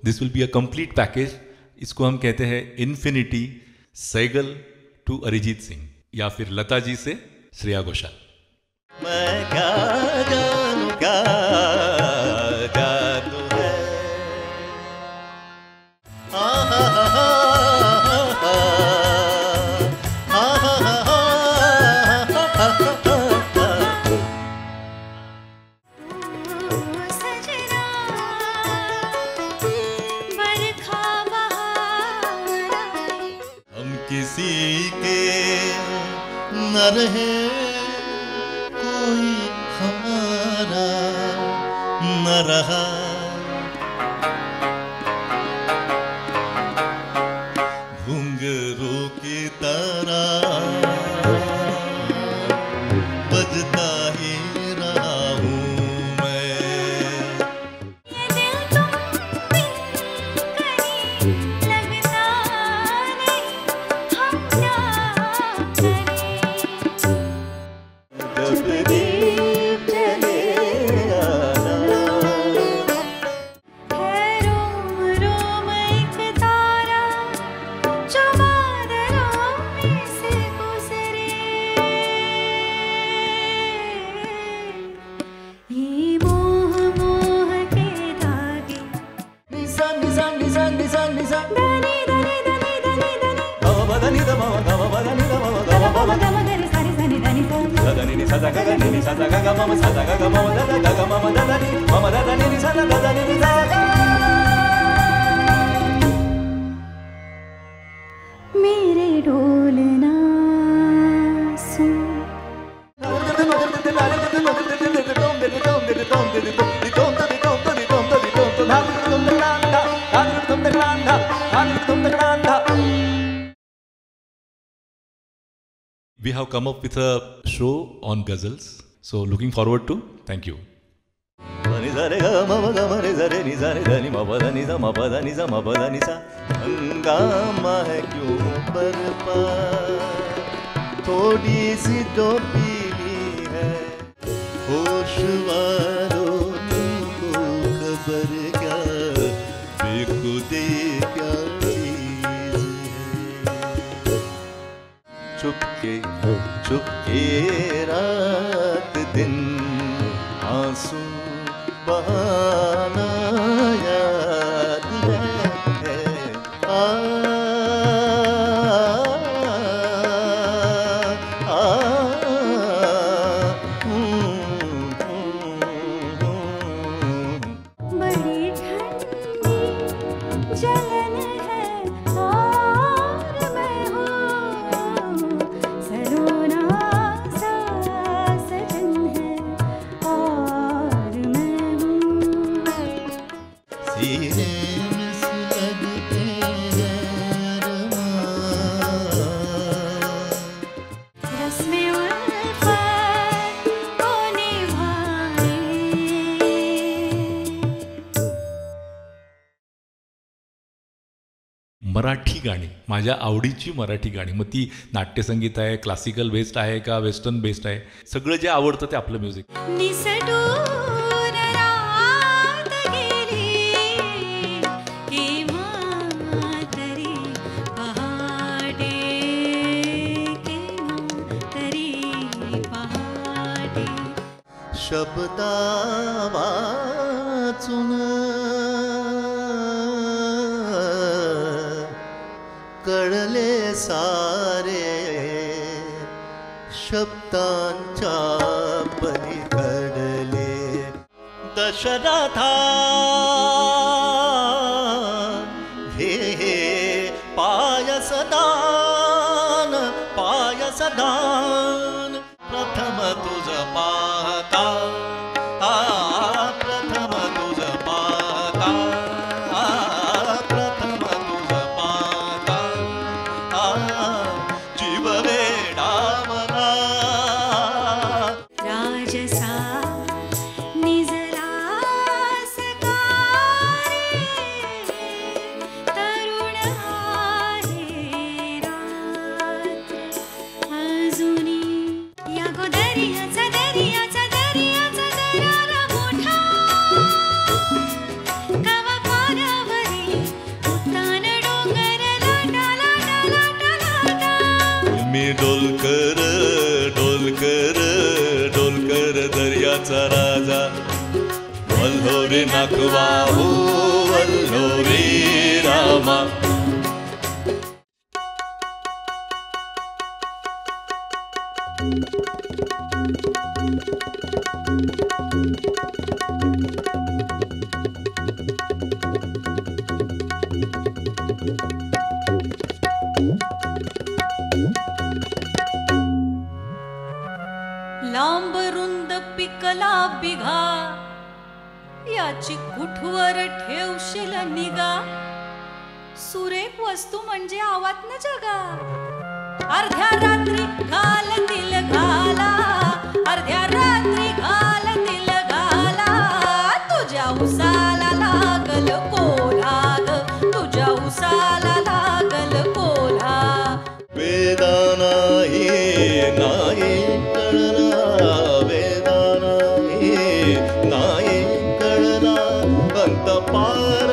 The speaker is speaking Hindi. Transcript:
This will be a complete package. इसको हम कहते हैं इन्फिनिटी. सैगल टू अरिजीत सिंह या फिर लता जी से श्रेया घोषाल. मैं क्या जानूं क्या जादू है. हम किसी के न रहे कोई हमारा न रहा. घुंघरू की तरह बजता ही रहा हूँ मैं. ये दिल तुम बिन कहीं लगता नहीं, हम क्या करें. जब दीप जले आना. है रोम रोम एक तारा जो बादलों में से गुजरे. ये मोह मोह के धागे निसा निसा निसा निसा निसा. दनी दनी दनी दनी दनी गम बदनी दम गम बदनी दम गम गम गम गरी सारी सनी दनी सा. ददनी नि सदा ग नि सदा ग मम सदा ग मम ददा ग मम ददनी मम ददनी नि सदा ददनी नि सदा. मेरे डोलना सुन. We have come up with a show on ghazals, so looking forward to. Thank you. नि रे ग मम ग म रे रे नि रे ध नि म प ध नि सा म प ध नि सा म प ध नि सा. हंगामा है क्यों बरपा थोड़ी सी जो पीली है. होश वालों तुमको खबर क्या बेखुदी क्या चीज है. चुपके चुपके रात दिन आंसू बहाना याद है. आ बड़ी ठंडी जलन है और मैं हूँ सलोना सा सजन है और मैं हूँ. सीने में सुलगते हैं अरमान. रस्में उल्फत को निभाए. मराठी गाणी, माझ्या आवडीची मराठी गाणी, मग ती नाट्यसंगीत आहे, क्लासिकल बेस्ड आहे का वेस्टर्न बेस्ड आहे, सगळं जे आवडतं ते आपलं म्युझिक. निसटून रात गेली केव्हा तरी पहाटे, केव्हा तरी पहाटे. शब्दा वाचून कळले सारे शब्दांच्या पलीकडले. दशरथा हे पायसदान पायसदान. प्रथम तुझ पाहता प्रथम तुझ पाहता प्रथम तुझ पाहता जीव वेडावला. राजसा निजला सका डोलकर दर्याचा राजा. वल्हो रे नाखवा हो वल्हो रे रामा. लांब रुंद पिकला बिघा, याची कुठवर ठेवशील निगा. सुरेख वस्तू म्हणजे आवात न जगा. अर्ध्या रात्री घालतील घाला, अर्ध्या रात्री घालतील घाला. तुझ्या उसाला लागल कोल्हा ग, तुझ्या उसाला लागल कोल्हा. वेदा नाही नाही कळला, वेदा नाही नाही कळला. अंत पार